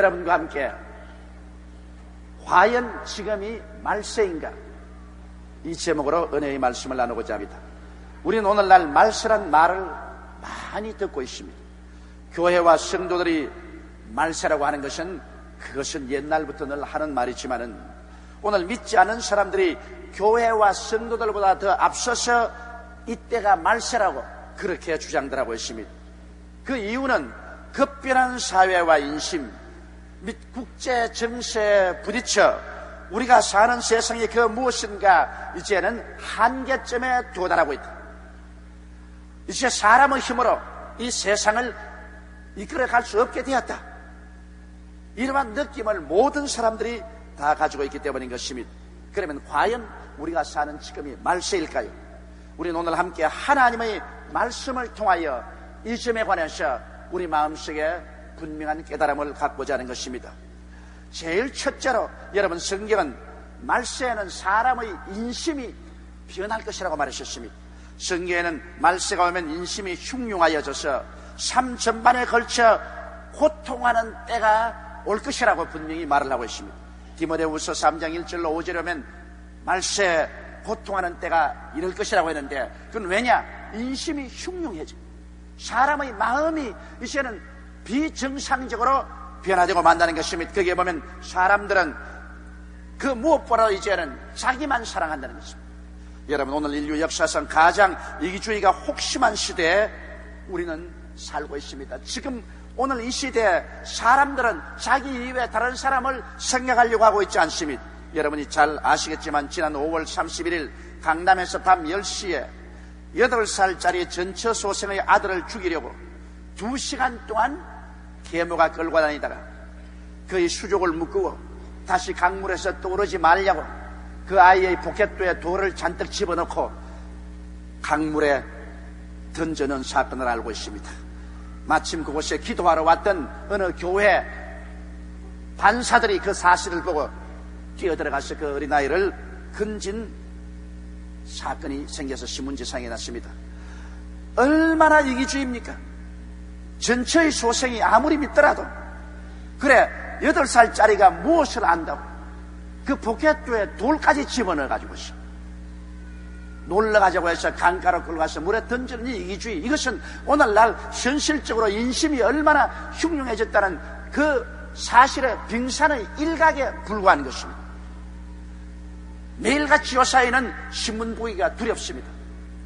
여러분과 함께 과연 지금이 말세인가? 이 제목으로 은혜의 말씀을 나누고자 합니다. 우리는 오늘날 말세란 말을 많이 듣고 있습니다. 교회와 성도들이 말세라고 하는 그것은 옛날부터 늘 하는 말이지만은 오늘 믿지 않은 사람들이 교회와 성도들보다 더 앞서서 이때가 말세라고 그렇게 주장들하고 있습니다. 그 이유는 급변한 사회와 인심 및 국제 정세에 부딪혀 우리가 사는 세상이 그 무엇인가 이제는 한계점에 도달하고 있다. 이제 사람의 힘으로 이 세상을 이끌어갈 수 없게 되었다. 이러한 느낌을 모든 사람들이 다 가지고 있기 때문인 것입니다. 그러면 과연 우리가 사는 지금이 말세일까요? 우리는 오늘 함께 하나님의 말씀을 통하여 이 점에 관해서 우리 마음속에 분명한 깨달음을 갖고자 하는 것입니다. 제일 첫째로 여러분, 성경은 말세에는 사람의 인심이 변할 것이라고 말하셨습니다. 성경에는 말세가 오면 인심이 흉흉하여져서 삶 전반에 걸쳐 고통하는 때가 올 것이라고 분명히 말을 하고 있습니다. 디모데후서 3장 1절로 5절에 오면 말세 고통하는 때가 이럴 것이라고 했는데, 그건 왜냐? 인심이 흉흉해져. 사람의 마음이 이제는 비정상적으로 변화되고 만다는 것입니다. 거기에 보면 사람들은 그 무엇보다 이제는 자기만 사랑한다는 것입니다. 여러분, 오늘 인류 역사상 가장 이기주의가 혹심한 시대에 우리는 살고 있습니다. 지금 오늘 이 시대에 사람들은 자기 이외에 다른 사람을 생각하려고 하고 있지 않습니다. 여러분이 잘 아시겠지만 지난 5월 31일 강남에서 밤 10시에 8살짜리 전처소생의 아들을 죽이려고 2시간 동안 계모가 끌고 다니다가 그의 수족을 묶고 다시 강물에서 떠오르지 말려고 그 아이의 포켓도에 돌을 잔뜩 집어넣고 강물에 던져놓은 사건을 알고 있습니다. 마침 그곳에 기도하러 왔던 어느 교회 반사들이 그 사실을 보고 뛰어들어가서 그 어린아이를 건진 사건이 생겨서 신문지상에 났습니다. 얼마나 이기주의입니까? 전처의 소생이 아무리 믿더라도, 그래 8살짜리가 무엇을 안다고 그 포켓도에 돌까지 집어넣어가지고 있어. 놀러가자고 해서 강가로 끌어가서 물에 던지는 이 이기주의, 이것은 오늘날 현실적으로 인심이 얼마나 흉흉해졌다는 그 사실의 빙산의 일각에 불과한 것입니다. 매일같이 요사이는 신문 보기가 두렵습니다.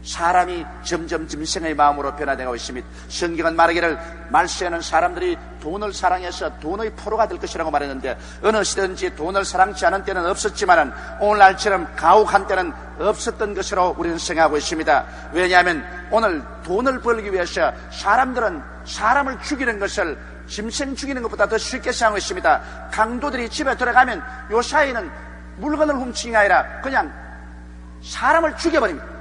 사람이 점점 짐승의 마음으로 변화되고 있습니다. 성경은 말하기를 말세에는 사람들이 돈을 사랑해서 돈의 포로가 될 것이라고 말했는데, 어느 시대든지 돈을 사랑치 않은 때는 없었지만 오늘날처럼 가혹한 때는 없었던 것으로 우리는 생각하고 있습니다. 왜냐하면 오늘 돈을 벌기 위해서 사람들은 사람을 죽이는 것을 짐승 죽이는 것보다 더 쉽게 생각하고 있습니다. 강도들이 집에 들어가면 요사이는 물건을 훔치는 게 아니라 그냥 사람을 죽여버립니다.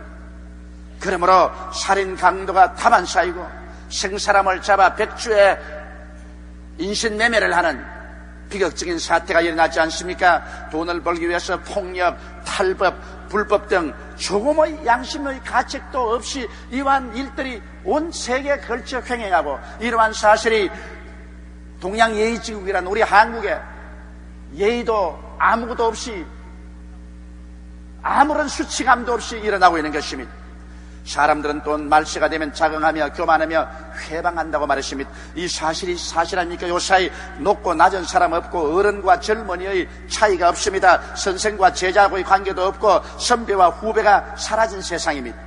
그러므로 살인 강도가 다반사이고 생사람을 잡아 백주에 인신매매를 하는 비극적인 사태가 일어나지 않습니까? 돈을 벌기 위해서 폭력, 탈법, 불법 등 조금의 양심의 가책도 없이 이러한 일들이 온 세계에 걸쳐 횡행하고, 이러한 사실이 동양예의지국이란 우리 한국에 예의도 아무것도 없이 아무런 수치감도 없이 일어나고 있는 것입니다. 사람들은 또 말세가 되면 자긍하며 교만하며 회방한다고 말했습니다. 이 사실이 사실 아닙니까? 요사이 높고 낮은 사람 없고 어른과 젊은이의 차이가 없습니다. 선생과 제자하고의 관계도 없고 선배와 후배가 사라진 세상입니다.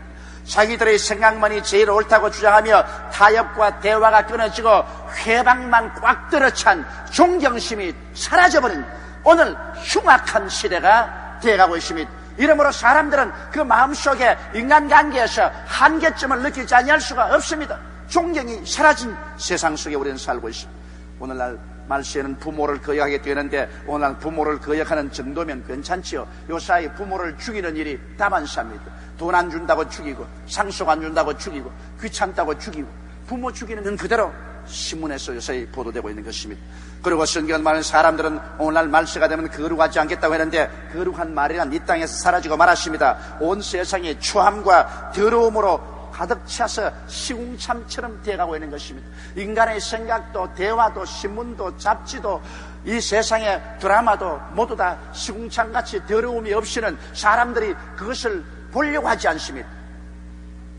자기들의 생각만이 제일 옳다고 주장하며 타협과 대화가 끊어지고 회방만 꽉 들어찬 존경심이 사라져버린 오늘 흉악한 시대가 되어가고 있습니다. 이러므로 사람들은 그 마음속에 인간관계에서 한계점을 느끼지 아니할 수가 없습니다. 존경이 사라진 세상 속에 우리는 살고 있습니다. 오늘날 말세에는 부모를 거역하게 되는데, 오늘날 부모를 거역하는 정도면 괜찮지요. 요사이 부모를 죽이는 일이 다반사입니다. 돈 안 준다고 죽이고, 상속 안 준다고 죽이고, 귀찮다고 죽이고, 부모 죽이는 건 그대로 신문에서 요새 보도되고 있는 것입니다. 그리고 성경은 말하는 사람들은 오늘날 말세가 되면 거룩하지 않겠다고 했는데, 거룩한 말이란 이 땅에서 사라지고 말았습니다. 온 세상이 추함과 더러움으로 가득 차서 시궁참처럼 되어가고 있는 것입니다. 인간의 생각도 대화도 신문도 잡지도 이 세상의 드라마도 모두 다 시궁창같이 더러움이 없이는 사람들이 그것을 보려고 하지 않습니다.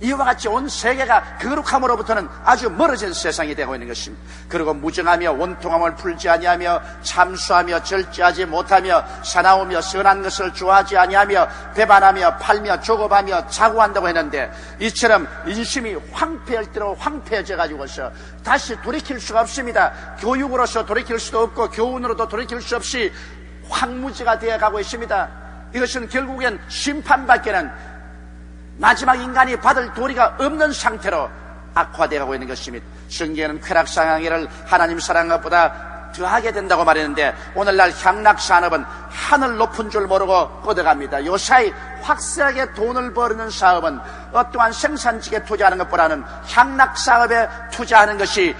이와 같이 온 세계가 거룩함으로부터는 아주 멀어진 세상이 되고 있는 것입니다. 그리고 무정하며 원통함을 풀지 아니하며 참수하며 절제하지 못하며 사나우며 선한 것을 좋아하지 아니하며 배반하며 팔며 조급하며 자고한다고 했는데, 이처럼 인심이 황폐할 대로 황폐해져 가지고서 다시 돌이킬 수가 없습니다. 교육으로서 돌이킬 수도 없고 교훈으로도 돌이킬 수 없이 황무지가 되어가고 있습니다. 이것은 결국엔 심판밖에는 마지막 인간이 받을 도리가 없는 상태로 악화되어가고 있는 것입니다. 성경에는 쾌락상하기를 하나님 사랑한 것보다 더하게 된다고 말했는데, 오늘날 향락산업은 하늘 높은 줄 모르고 뻗어갑니다. 요사이 확실하게 돈을 버는 사업은 어떠한 생산직에 투자하는 것보다는 향락사업에 투자하는 것이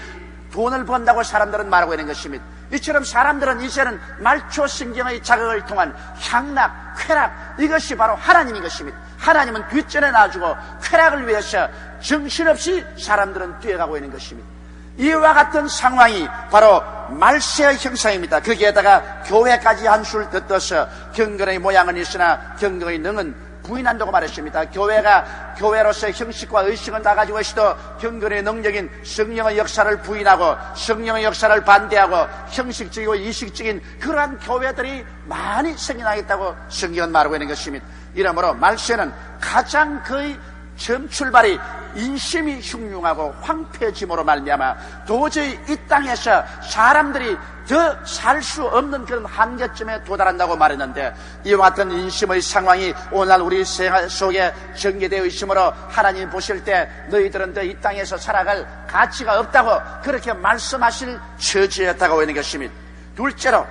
돈을 번다고 사람들은 말하고 있는 것입니다. 이처럼 사람들은 이제는 말초신경의 자극을 통한 향락, 쾌락, 이것이 바로 하나님인 것입니다. 하나님은 뒷전에 놔주고 쾌락을 위해서 정신없이 사람들은 뛰어가고 있는 것입니다. 이와 같은 상황이 바로 말세의 형상입니다. 거기에다가 교회까지 한술 더 떠서 경건의 모양은 있으나 경건의 능은 부인한다고 말했습니다. 교회가 교회로서의 형식과 의식은 다 가지고 있어도 경건의 능력인 성령의 역사를 부인하고 성령의 역사를 반대하고 형식적이고 이식적인 그러한 교회들이 많이 생겨나겠다고 성경은 말하고 있는 것입니다. 이러므로 말세는 가장 거의 처음 출발이 인심이 흉흉하고 황폐해짐으로 말미암아 도저히 이 땅에서 사람들이 더 살 수 없는 그런 한계점에 도달한다고 말했는데, 이와 같은 인심의 상황이 오늘날 우리 생활 속에 전개되어 있으므로 하나님 보실 때 너희들은 더 이 땅에서 살아갈 가치가 없다고 그렇게 말씀하실 처지였다고 하는 것입니다. 둘째로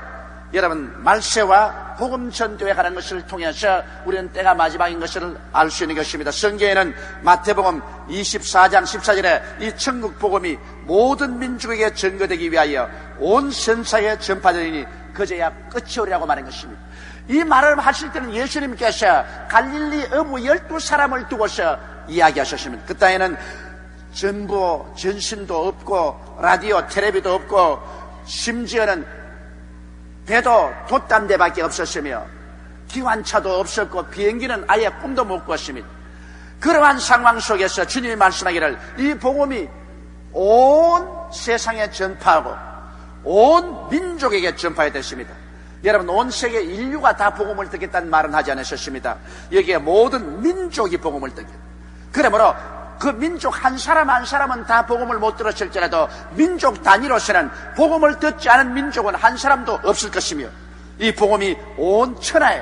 여러분, 말세와 복음 전도에 가는 것을 통해서 우리는 때가 마지막인 것을 알 수 있는 것입니다. 성경에는 마태복음 24장 14절에 이 천국 복음이 모든 민족에게 전거되기 위하여 온 선사에 전파되리니 그제야 끝이 오리라고 말한 것입니다. 이 말을 하실 때는 예수님께서 갈릴리 어부 12사람을 두고서 이야기하셨습니다. 그 땅에는 전부 전신도 없고 라디오 텔레비도 없고 심지어는 배도 돛담대밖에 없었으며 기관차도 없었고 비행기는 아예 꿈도 못 꿨습니다. 그러한 상황 속에서 주님이 말씀하기를 이 복음이 온 세상에 전파하고 온 민족에게 전파해야 됐습니다. 여러분, 온 세계 인류가 다 복음을 듣겠다는 말은 하지 않으셨습니다. 여기에 모든 민족이 복음을 듣겠다. 그러므로 그 민족 한 사람 한 사람은 다 복음을 못 들었을지라도 민족 단위로서는 복음을 듣지 않은 민족은 한 사람도 없을 것이며 이 복음이 온 천하에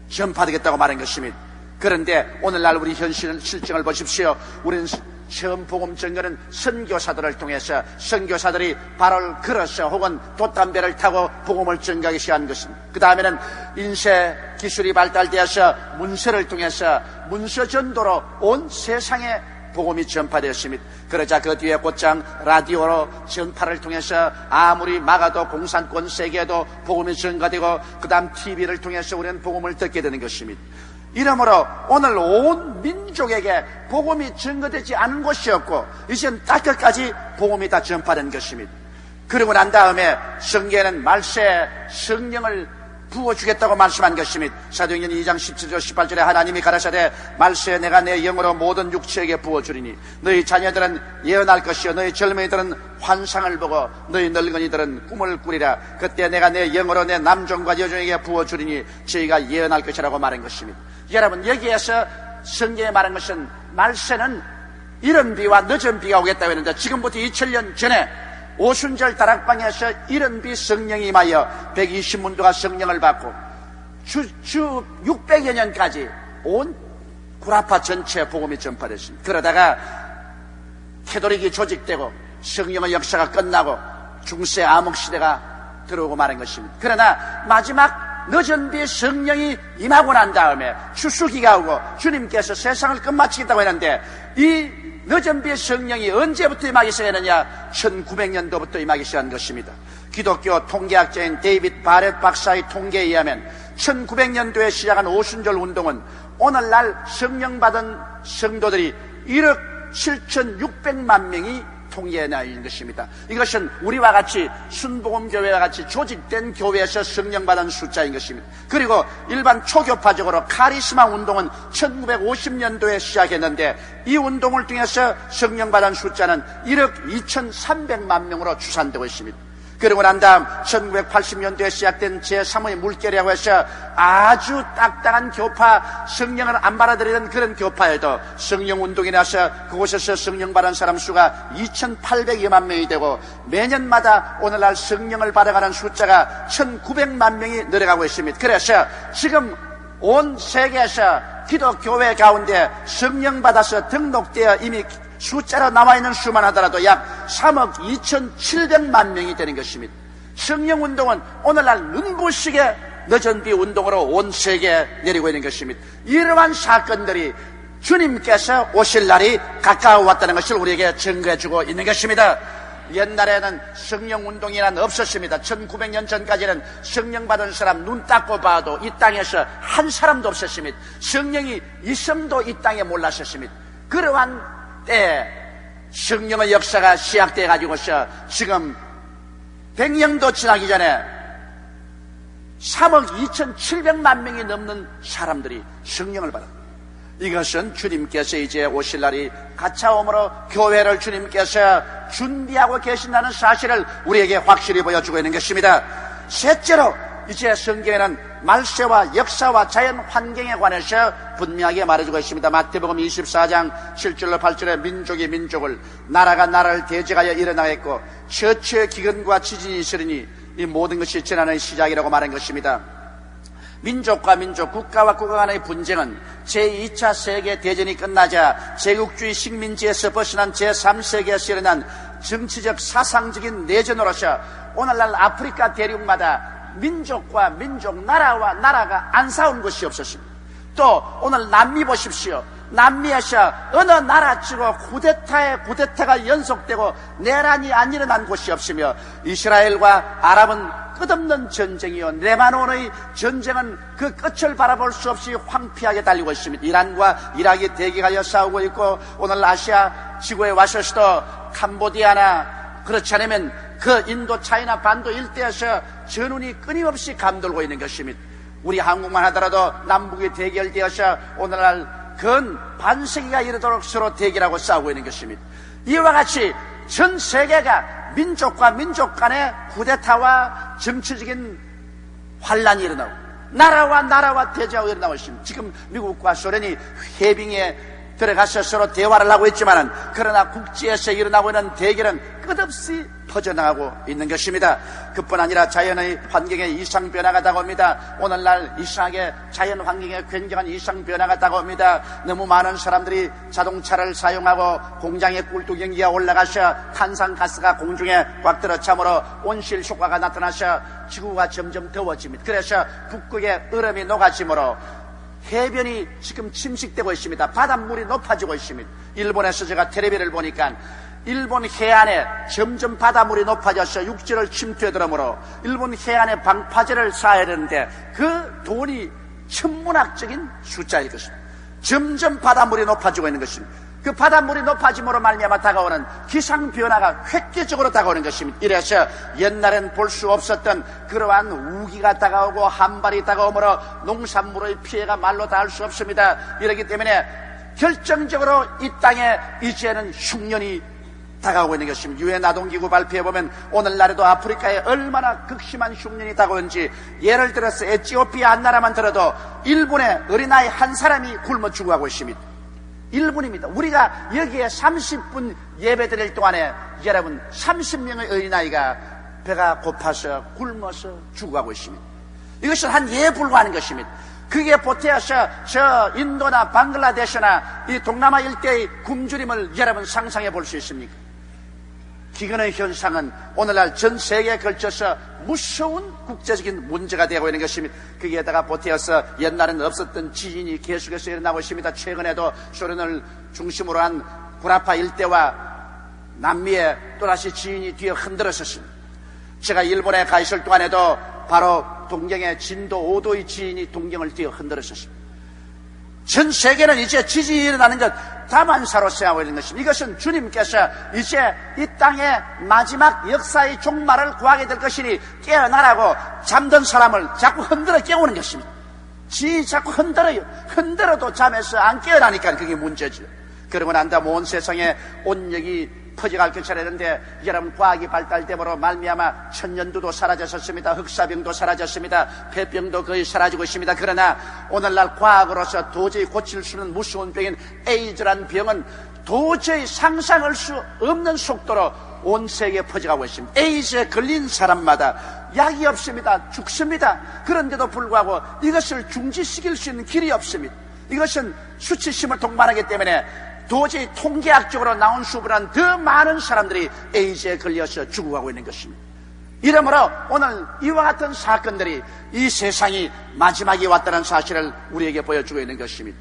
전파되겠다고 말한 것입니다. 그런데 오늘날 우리 현실 실정을 보십시오. 우리는 처음 복음 전거는 선교사들을 통해서 선교사들이 발을 걸어서 혹은 돛담배를 타고 복음을 전가하기 시작한 것입니다. 그 다음에는 인쇄 기술이 발달되어서 문서를 통해서 문서 전도로 온 세상에 복음이 전파되었습니다. 그러자 그 뒤에 곧장 라디오로 전파를 통해서 아무리 막아도 공산권 세계에도 복음이 전가되고 그 다음 TV를 통해서 우리는 복음을 듣게 되는 것입니다. 이러므로 오늘 온 민족에게 복음이 전거되지 않은 곳이 없고 이젠 땅끝까지 복음이 다 전파된 것입니다. 그러고 난 다음에 성경에는 말세에 성령을 부어주겠다고 말씀한 것입니다. 사도행전 2장 17절 18절에 하나님이 가라사대 말세에 내가 내 영으로 모든 육체에게 부어주리니 너희 자녀들은 예언할 것이요 너희 젊은이들은 환상을 보고 너희 늙은이들은 꿈을 꾸리라. 그때 내가 내 영으로 내 남종과 여종에게 부어주리니 저희가 예언할 것이라고 말한 것입니다. 여러분, 여기에서 성경에 말한 것은 말세는 이른 비와 늦은 비가 오겠다고 했는데 지금부터 2000년 전에 오순절 다락방에서 이른 비 성령이 임하여 120문도가 성령을 받고 주 600여 년까지 온 구라파 전체에 복음이 전파됐습니다. 그러다가 캐톨릭이 조직되고 성령의 역사가 끝나고 중세 암흑시대가 들어오고 말한 것입니다. 그러나 마지막 늦은 비 성령이 임하고 난 다음에 추수기가 오고 주님께서 세상을 끝마치겠다고 했는데 이 늦은 비 성령이 언제부터 임하기 시작했느냐? 1900년도부터 임하기 시작한 것입니다. 기독교 통계학자인 데이빗 바렛 박사의 통계에 의하면 1900년도에 시작한 오순절 운동은 오늘날 성령 받은 성도들이 1억 7,600만 명이 통계나 있는 것입니다. 이것은 우리와 같이 순복음교회와 같이 조직된 교회에서 성령받은 숫자인 것입니다. 그리고 일반 초교파적으로 카리스마 운동은 1950년도에 시작했는데 이 운동을 통해서 성령받은 숫자는 1억 2,300만 명으로 추산되고 있습니다. 그리고 난 다음 1980년도에 시작된 제3의 물결이라고 해서 아주 딱딱한 교파, 성령을 안 받아들이던 그런 교파에도 성령운동이 나서 그곳에서 성령 받은 사람 수가 2,800여만 명이 되고 매년마다 오늘날 성령을 받아가는 숫자가 1,900만 명이 늘어가고 있습니다. 그래서 지금 온 세계에서 기독교회 가운데 성령 받아서 등록되어 이미 숫자로 나와 있는 수만 하더라도 약 3억 2,700만 명이 되는 것입니다. 성령운동은 오늘날 눈부시게 늦은 비 운동으로 온 세계에 내리고 있는 것입니다. 이러한 사건들이 주님께서 오실 날이 가까워왔다는 것을 우리에게 증거해주고 있는 것입니다. 옛날에는 성령운동이란 없었습니다. 1900년 전까지는 성령 받은 사람 눈 닦고 봐도 이 땅에서 한 사람도 없었습니다. 성령이 있음도 이 땅에 몰랐었습니다. 그러한 때 성령의 역사가 시작돼 가지고서 지금 100년도 지나기 전에 3억 2,700만 명이 넘는 사람들이 성령을 받았다. 이것은 주님께서 이제 오실 날이 가차옴으로 교회를 주님께서 준비하고 계신다는 사실을 우리에게 확실히 보여주고 있는 것입니다. 셋째로 이제 성경에는 말세와 역사와 자연 환경에 관해서 분명하게 말해주고 있습니다. 마태복음 24장 7절로 8절에 민족이 민족을, 나라가 나라를 대적하여 일어나겠고 처처의 기근과 지진이 있으리니 이 모든 것이 재난의 시작이라고 말한 것입니다. 민족과 민족, 국가와 국가 간의 분쟁은 제2차 세계대전이 끝나자 제국주의 식민지에서 벗어난 제3세기에서 일어난 정치적 사상적인 내전으로서 오늘날 아프리카 대륙마다 민족과 민족, 나라와 나라가 안 싸운 것이 없었습니다. 또 오늘 남미 보십시오. 남미에서 어느 나라 치고 쿠데타가 연속되고 내란이 안 일어난 곳이 없으며 이스라엘과 아랍은 끝없는 전쟁이요, 레바논의 전쟁은 그 끝을 바라볼 수 없이 황폐하게 달리고 있습니다. 이란과 이락이 대기하여 싸우고 있고 오늘 아시아 지구에 와서도 캄보디아나 그렇지 않으면 그 인도 차이나 반도 일대에서 전운이 끊임없이 감돌고 있는 것입니다. 우리 한국만 하더라도 남북이 대결되어서 오늘날 근 반세기가 이르도록 서로 대결하고 싸우고 있는 것입니다. 이와 같이 전 세계가 민족과 민족 간의 쿠데타와 정치적인 환란이 일어나고 나라와 나라와 대적하고 일어나고 있습니다. 지금 미국과 소련이 해빙에 들어가서 서로 대화를 하고 있지만 그러나 국지에서 일어나고 있는 대결은 끝없이 퍼져나가고 있는 것입니다. 그뿐 아니라 자연의 환경에 이상 변화가 다가옵니다. 오늘날 이상하게 자연 환경에 굉장한 이상 변화가 다가옵니다. 너무 많은 사람들이 자동차를 사용하고 공장의 꿀뚜경기가 올라가서 탄산가스가 공중에 꽉 들어참으로 온실 효과가 나타나서 지구가 점점 더워집니다. 그래서 북극의 얼음이 녹아지므로 해변이 지금 침식되고 있습니다. 바닷물이 높아지고 있습니다. 일본에서 제가 텔레비를 보니까 일본 해안에 점점 바닷물이 높아져서 육지를 침투해 들어오므로 일본 해안에 방파제를 쌓아야 되는데 그 돈이 천문학적인 숫자일 것입니다. 점점 바닷물이 높아지고 있는 것입니다. 그 바닷물이 높아짐으로 말미암아 다가오는 기상변화가 획기적으로 다가오는 것입니다. 이래서 옛날엔 볼 수 없었던 그러한 우기가 다가오고 한발이 다가오므로 농산물의 피해가 말로 다 할 수 없습니다. 이렇기 때문에 결정적으로 이 땅에 이제는 흉년이 다가오고 있는 것입니다. 유엔 아동기구 발표해 보면 오늘날에도 아프리카에 얼마나 극심한 흉년이 다가오는지, 예를 들어서 에티오피아 한 나라만 들어도 1분에 어린아이 한 사람이 굶어 죽어가고 있습니다. 1분입니다. 우리가 여기에 30분 예배 드릴 동안에 여러분 30명의 어린아이가 배가 고파서 굶어서 죽어가고 있습니다. 이것은 한 예에 불과한 것입니다. 그게 보태어서 저 인도나 방글라데시나 이 동남아 일대의 굶주림을 여러분 상상해 볼 수 있습니까? 기근의 현상은 오늘날 전 세계에 걸쳐서 무서운 국제적인 문제가 되고 있는 것입니다. 거기에다가 보태어서 옛날에는 없었던 지진이 계속해서 일어나고 있습니다. 최근에도 소련을 중심으로 한 구라파 일대와 남미에 또다시 지진이 뒤에 흔들었었습니다. 제가 일본에 가 있을 동안에도 바로 동경에 진도 5도의 지진이 동경을 뒤에 흔들었었습니다. 전 세계는 이제 지진이 일어나는 것 다반사로 생각하고 있는 것입니다. 이것은 주님께서 이제 이 땅의 마지막 역사의 종말을 구하게 될 것이니 깨어나라고 잠든 사람을 자꾸 흔들어 깨우는 것입니다. 자꾸 흔들어요. 흔들어도 잠에서 안 깨어나니까 그게 문제죠. 그러고 난 다음 온 세상에 온역이 퍼져갈 것이라 했는데, 여러분, 과학이 발달됨으로 말미암아 천년두도 사라졌습니다. 흑사병도 사라졌습니다. 폐병도 거의 사라지고 있습니다. 그러나 오늘날 과학으로서 도저히 고칠 수 없는 무서운 병인 에이즈란 병은 도저히 상상할 수 없는 속도로 온 세계에 퍼져가고 있습니다. 에이즈에 걸린 사람마다 약이 없습니다. 죽습니다. 그런데도 불구하고 이것을 중지시킬 수 있는 길이 없습니다. 이것은 수치심을 동반하기 때문에 도저히 통계학적으로 나온 수보다는 더 많은 사람들이 에이즈에 걸려서 죽어가고 있는 것입니다. 이러므로 오늘 이와 같은 사건들이 이 세상이 마지막이 왔다는 사실을 우리에게 보여주고 있는 것입니다.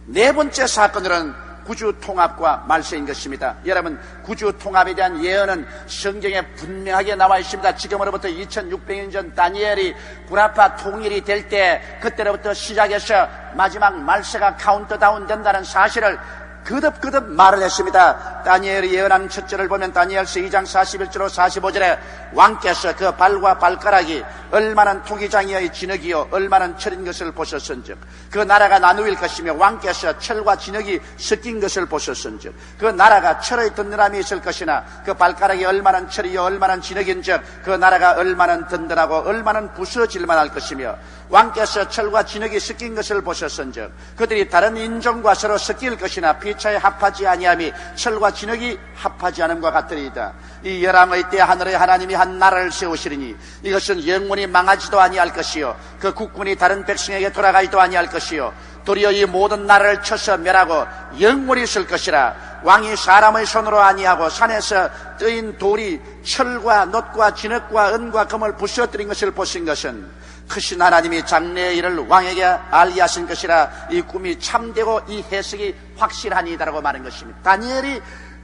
네 번째 사건으로는 구주통합과 말세인 것입니다. 여러분, 구주통합에 대한 예언은 성경에 분명하게 나와 있습니다. 지금으로부터 2600년 전 다니엘이 구라파 통일이 될 때, 그때로부터 시작해서 마지막 말세가 카운트다운 된다는 사실을 거듭거듭 말을 했습니다. 다니엘이 예언한 첫 절을 보면 다니엘서 2장 41절로 45절에 왕께서 그 발과 발가락이 얼마나 토기장이의 진흙이요 얼마나 철인 것을 보셨은즉 그 나라가 나누일 것이며 왕께서 철과 진흙이 섞인 것을 보셨은즉 그 나라가 철의 든든함이 있을 것이나 그 발가락이 얼마나 철이요 얼마나 진흙인즉 그 나라가 얼마나 든든하고 얼마나 부서질 만할 것이며 왕께서 철과 진흙이 섞인 것을 보셨은즉 그들이 다른 인종과 서로 섞일 것이나 피차에 합하지 아니함이 철과 진흙이 합하지 않음과 같으리이다. 이 열왕의 때 하늘의 하나님이 한 나라를 세우시리니 이것은 영원히 망하지도 아니할 것이요 그 국군이 다른 백성에게 돌아가지도 아니할 것이요 도리어 이 모든 나라를 쳐서 멸하고 영원히 있을 것이라. 왕이 사람의 손으로 아니하고 산에서 뜨인 돌이 철과 놋과 진흙과 은과 금을 부서뜨린 것을 보신 것은 크신 하나님이 장래의 일을 왕에게 알게 하신 것이라. 이 꿈이 참되고 이 해석이 확실하니이다라고 말한 것입니다. 다니엘이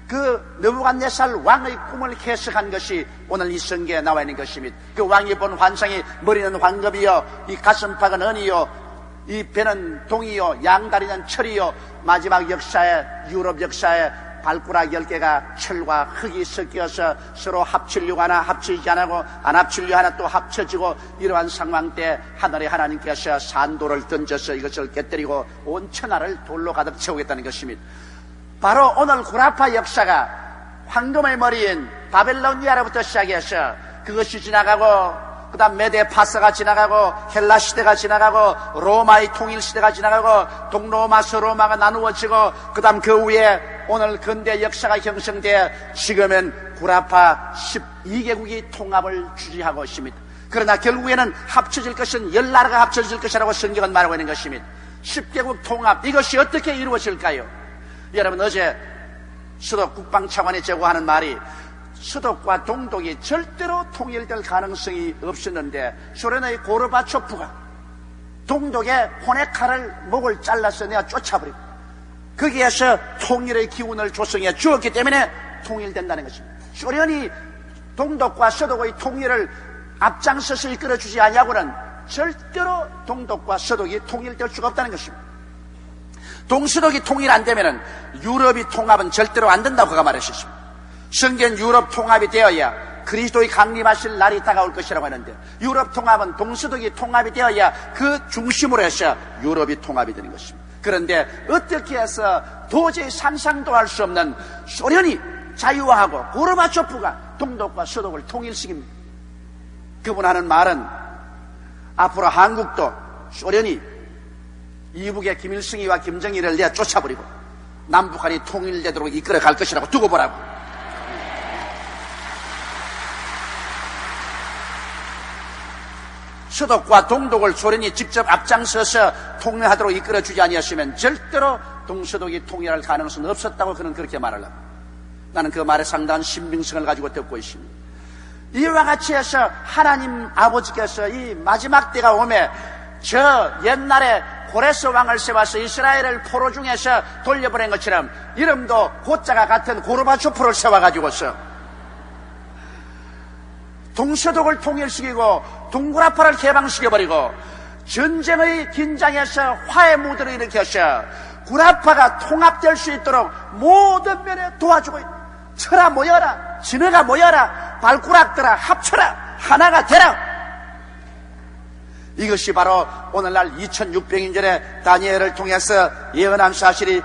그 느부갓네살 왕의 꿈을 해석한 것이 오늘 이 성경에 나와 있는 것입니다. 그 왕이 본 환상이 머리는 황금이요 이 가슴팍은 은이요 이 배는 동이요 양다리는 철이요 마지막 역사에 유럽 역사에 발가락 10개가 철과 흙이 섞여서 서로 합치려고 하나 합치지 않고 안 합치려고 하나 또 합쳐지고 이러한 상황 때 하늘의 하나님께서 산돌을 던져서 이것을 깨뜨리고 온 천하를 돌로 가득 채우겠다는 것입니다. 바로 오늘 구라파 역사가 황금의 머리인 바벨로니아로부터 시작해서 그것이 지나가고 그 다음 메데파사가 지나가고 헬라 시대가 지나가고 로마의 통일 시대가 지나가고 동로마 서로마가 나누어지고 그 다음 그 위에 오늘 근대 역사가 형성돼 지금은 구라파 12개국이 통합을 주지하고 있습니다. 그러나 결국에는 합쳐질 것은 10나라가 합쳐질 것이라고 성경은 말하고 있는 것입니다. 10개국 통합, 이것이 어떻게 이루어질까요? 여러분, 어제 수도 국방차관이 제고하는 말이 서독과 동독이 절대로 통일될 가능성이 없었는데 소련의 고르바초프가 동독의 호네카를 목을 잘라서 내가 쫓아버리고 거기에서 통일의 기운을 조성해 주었기 때문에 통일된다는 것입니다. 소련이 동독과 서독의 통일을 앞장서서 이끌어주지 아니하고는 절대로 동독과 서독이 통일될 수가 없다는 것입니다. 동서독이 통일 안 되면은 유럽이 통합은 절대로 안 된다고 그가 말했습니다. 성경 유럽 통합이 되어야 그리스도의 강림하실 날이 다가올 것이라고 하는데 유럽 통합은 동서독이 통합이 되어야 그 중심으로 해서 유럽이 통합이 되는 것입니다. 그런데 어떻게 해서 도저히 상상도 할 수 없는 소련이 자유화하고 고르바초프가 동독과 서독을 통일시킵니다. 그분 하는 말은 앞으로 한국도 소련이 이북의 김일성이와 김정일을 내가 쫓아버리고 남북한이 통일되도록 이끌어갈 것이라고 두고 보라고. 서독과 동독을 소련이 직접 앞장서서 통일하도록 이끌어주지 아니었으면 절대로 동서독이 통일할 가능성은 없었다고 그는 그렇게 말을 합니다. 나는 그 말에 상당한 신빙성을 가지고 듣고 있습니다. 이와 같이 해서 하나님 아버지께서 이 마지막 때가 오매 저 옛날에 고레스 왕을 세워서 이스라엘을 포로 중에서 돌려보낸 것처럼 이름도 고자가 같은 고르바초프를 세워가지고서 동서독을 통일시키고 동구라파를 개방시켜버리고 전쟁의 긴장에서 화해 무드를 일으켜서 구라파가 통합될 수 있도록 모든 면에 도와주고 있다. 쳐라 모여라, 진해가 모여라, 발꾸락들아 합쳐라, 하나가 되라. 이것이 바로 오늘날 2600년전에 다니엘을 통해서 예언한 사실이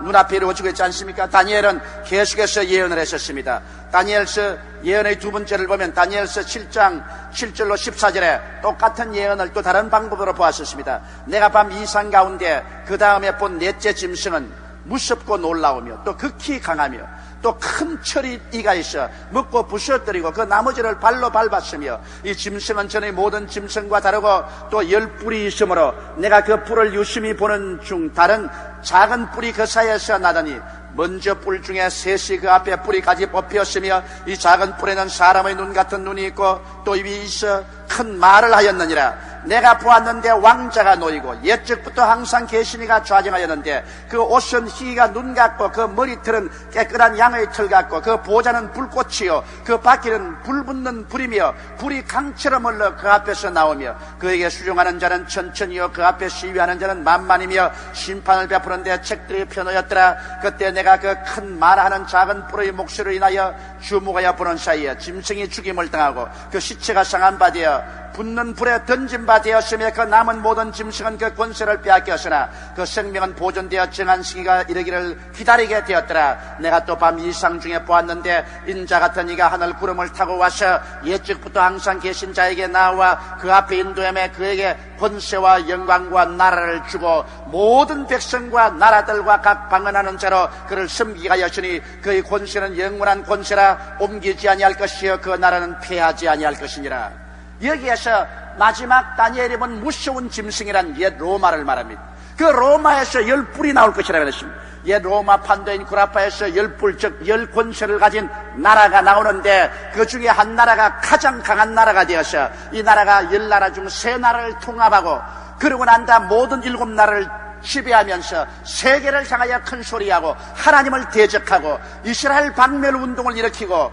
눈앞에 이루어지고 있지 않습니까? 다니엘은 계속해서 예언을 했었습니다. 다니엘서 예언의 두 번째를 보면 다니엘서 7장 7절로 14절에 똑같은 예언을 또 다른 방법으로 보았었습니다. 내가 밤 이상 가운데 그 다음에 본 넷째 짐승은 무섭고 놀라우며 또 극히 강하며 또 큰 철이 이가 있어 먹고 부셔뜨리고 그 나머지를 발로 밟았으며 이 짐승은 전의 모든 짐승과 다르고 또 10뿔이 있으므로 내가 그 뿔을 유심히 보는 중 다른 작은 뿔이 그 사이에서 나더니 먼저 뿔 중에 셋이 그 앞에 뿌리까지 뽑혔으며 이 작은 뿔에는 사람의 눈 같은 눈이 있고 또 입이 있어 큰 말을 하였느니라. 내가 보았는데 왕자가 놓이고 옛적부터 항상 계시니가 좌정하였는데 그 옷은 희가 눈 같고 그 머리털은 깨끗한 양의 털 같고 그 보좌는 불꽃이요 그 바퀴는 불붙는 불이며 불이 강처럼 흘러 그 앞에서 나오며 그에게 수종하는 자는 천천히요 그 앞에 시위하는 자는 만만이며 심판을 베푸는데 책들이 펴놓였더라. 그때 내가 그 큰 말하는 작은 뿔의 목소리로 인하여 주목하여 보는 사이에 짐승이 죽임을 당하고 그 시체가 상한 바 되어 붙는 불에 던진 바 되었으며 그 남은 모든 짐승은 그 권세를 빼앗겼으나 그 생명은 보존되어 정한 시기가 이르기를 기다리게 되었더라. 내가 또 밤 이상 중에 보았는데 인자 같은 이가 하늘 구름을 타고 와서 옛적부터 항상 계신 자에게 나와 그 앞에 인도하며 그에게 권세와 영광과 나라를 주고 모든 백성과 나라들과 각 방언하는 자로 그를 섬기게 하였으니 그의 권세는 영원한 권세라 옮기지 아니할 것이요 그 나라는 패하지 아니할 것이니라. 여기에서 마지막 다니엘이 본 무서운 짐승이란 옛 로마를 말합니다. 그 로마에서 10뿔이 나올 것이라고 했습니다. 옛 로마 판도인 구라파에서 10뿔 즉 10권세를 가진 나라가 나오는데 그 중에 한 나라가 가장 강한 나라가 되어서 이 나라가 10나라 중 3나라를 통합하고 그러고 난 다음 모든 7나라를 지배하면서 세계를 향하여 큰 소리하고 하나님을 대적하고 이스라엘 박멸 운동을 일으키고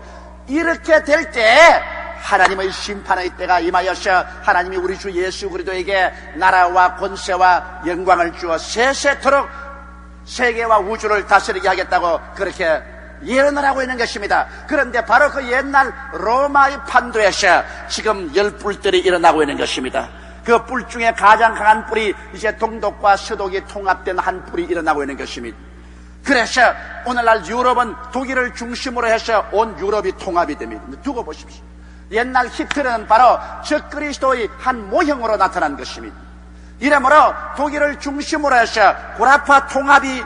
이렇게 될 때 하나님의 심판의 때가 임하여서 하나님이 우리 주 예수 그리스도에게 나라와 권세와 영광을 주어 세세토록 세계와 우주를 다스리게 하겠다고 그렇게 예언을 하고 있는 것입니다. 그런데 바로 그 옛날 로마의 판도에서 지금 10뿔들이 일어나고 있는 것입니다. 그 뿔 중에 가장 강한 뿔이 이제 동독과 서독이 통합된 한 뿔이 일어나고 있는 것입니다. 그래서 오늘날 유럽은 독일을 중심으로 해서 온 유럽이 통합이 됩니다. 두고 보십시오. 옛날 히틀러는 바로 적그리스도의 한 모형으로 나타난 것입니다. 이러므로 독일을 중심으로 해서 구라파 통합이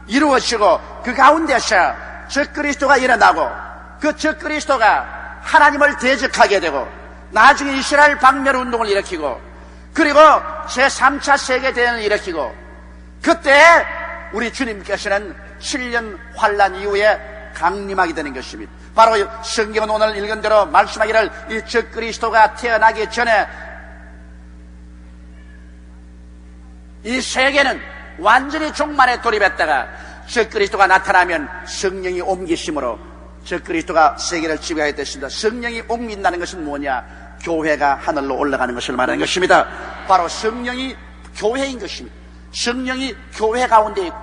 이루어지고 그 가운데서 적그리스도가 일어나고 그 적그리스도가 하나님을 대적하게 되고 나중에 이스라엘 박멸 운동을 일으키고 그리고 제3차 세계대전을 일으키고 그때 우리 주님께서는 7년 환란 이후에 강림하게 되는 것입니다. 바로 성경은 오늘 읽은 대로 말씀하기를 이 적그리스도가 태어나기 전에 이 세계는 완전히 종말에 돌입했다가 적그리스도가 나타나면 성령이 옮기심으로 적그리스도가 세계를 지배하게 됐습니다. 성령이 옮긴다는 것은 뭐냐? 교회가 하늘로 올라가는 것을 말하는 것입니다. 바로 성령이 교회인 것입니다. 성령이 교회 가운데 있고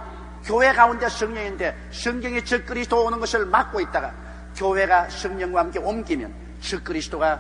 교회 가운데 성령인데 성경이 적그리스도 오는 것을 막고 있다가 교회가 성령과 함께 옮기면 적그리스도가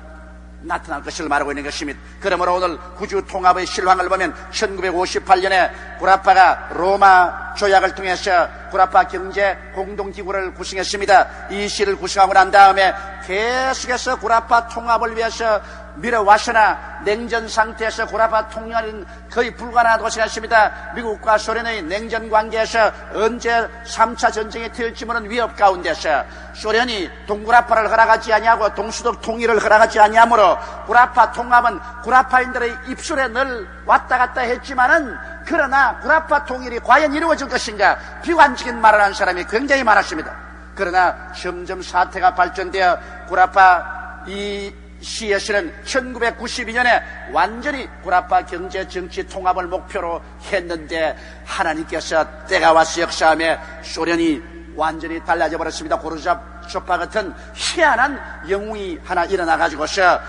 나타날 것을 말하고 있는 것입니다. 그러므로 오늘 구주 통합의 실황을 보면 1958년에 구라파가 로마 조약을 통해서 구라파 경제 공동기구를 구성했습니다. 이 시를 구성하고 난 다음에 계속해서 구라파 통합을 위해서 밀어왔으나 냉전 상태에서 구라파 통합은 거의 불가능한 것이었습니다. 미국과 소련의 냉전 관계에서 언제 3차 전쟁이 터질지 모르는 위협 가운데서 소련이 동구라파를 허락하지 아니하고 동수독 통일을 허락하지 아니하므로 구라파 통합은 구라파인들의 입술에 늘 왔다 갔다 했지만은 그러나 구라파 통일이 과연 이루어질 것인가 비관적인 말을 하는 사람이 굉장히 많았습니다. 그러나 점점 사태가 발전되어 구라파 이 시에서는 1992년에 완전히 구라파 경제 정치 통합을 목표로 했는데 하나님께서 때가 와서 역사하며 소련이 완전히 달라져 버렸습니다. 고르바초프 같은 희한한 영웅이 하나 일어나가지고서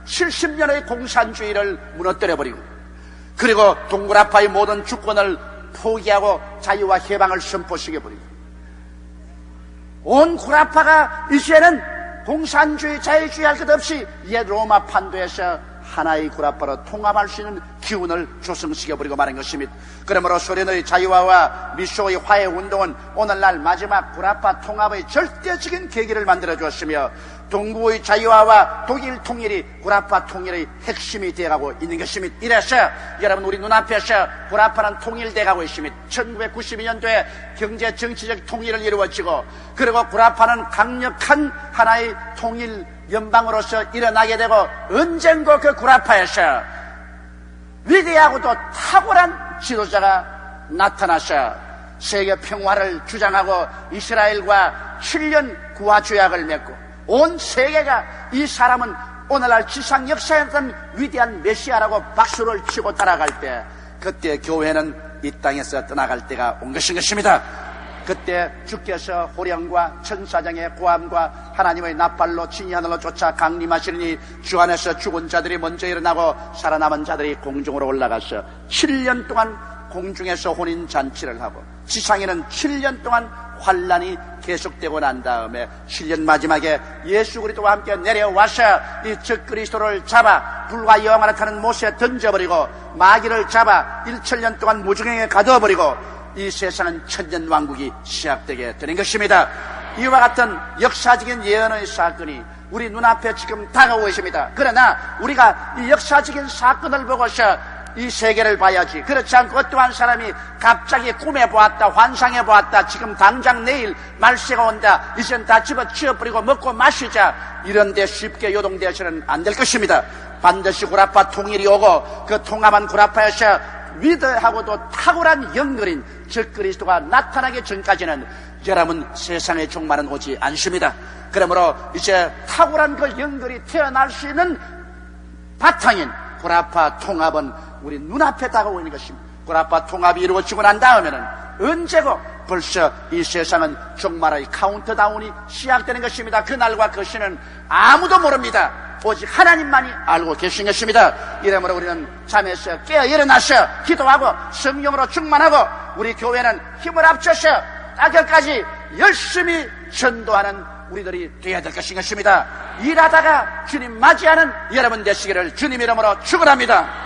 70년의 공산주의를 무너뜨려버리고 그리고 동구라파의 모든 주권을 포기하고 자유와 해방을 선포시켜버리고, 온 구라파가 이제는 공산주의, 자유주의 할 것 없이 옛 로마 판도에서 하나의 구라파로 통합할 수 있는 기운을 조성시켜버리고 마는 것입니다. 그러므로 소련의 자유화와 미소의 화해 운동은 오늘날 마지막 구라파 통합의 절대적인 계기를 만들어 주었으며, 동구의 자유화와 독일 통일이 구라파 통일의 핵심이 되어가고 있는 것입니다. 이래서 여러분, 우리 눈앞에서 구라파는 통일되어가고 있습니다. 1992년도에 경제 정치적 통일을 이루어지고, 그리고 구라파는 강력한 하나의 통일 연방으로서 일어나게 되고, 언젠가 그 구라파에서 위대하고도 탁월한 지도자가 나타나서 세계 평화를 주장하고 이스라엘과 7년 구화 조약을 맺고, 온 세계가 이 사람은 오늘날 지상 역사에선 위대한 메시아라고 박수를 치고 따라갈 때, 그때 교회는 이 땅에서 떠나갈 때가 온 것입니다. 그때 주께서 호령과 천사장의 고함과 하나님의 나팔로 진이 하늘로 쫓아 강림하시니, 주 안에서 죽은 자들이 먼저 일어나고 살아남은 자들이 공중으로 올라가서 7년 동안 공중에서 혼인잔치를 하고, 지상에는 7년 동안 환란이 계속되고 난 다음에 7년 마지막에 예수 그리스도와 함께 내려와서 이 적그리스도를 잡아 불과 영화를 타는 못에 던져버리고, 마귀를 잡아 1천년 동안 무중행에 가둬버리고, 이 세상은 천년왕국이 시작되게 되는 것입니다. 이와 같은 역사적인 예언의 사건이 우리 눈앞에 지금 다가오고 있습니다. 그러나 우리가 이 역사적인 사건을 보고서 이 세계를 봐야지, 그렇지 않고 어떠한 사람이 갑자기 꿈에 보았다, 환상에 보았다, 지금 당장 내일 말세가 온다, 이젠 다 집어치워버리고 먹고 마시자, 이런 데 쉽게 요동되어서는 안 될 것입니다. 반드시 구라파 통일이 오고, 그 통합한 구라파에서 위대하고도 탁월한 영걸인 적그리스도가 나타나기 전까지는 여러분, 세상의 종말은 오지 않습니다. 그러므로 이제 탁월한 그 영걸이 태어날 수 있는 바탕인 구라파 통합은 우리 눈앞에 다가오고 있는 것입니다. 구라파 통합이 이루어지고 난 다음에는 언제고 벌써 이 세상은 종말의 카운트다운이 시작되는 것입니다. 그날과 그 시는 아무도 모릅니다. 오직 하나님만이 알고 계신 것입니다. 이러므로 우리는 잠에서 깨어 일어나서 기도하고 성령으로 충만하고, 우리 교회는 힘을 합쳐서 따결까지 열심히 전도하는 우리들이 되어야 될 것인 것입니다. 일하다가 주님 맞이하는 여러분 되시기를 주님 이름으로 축원합니다.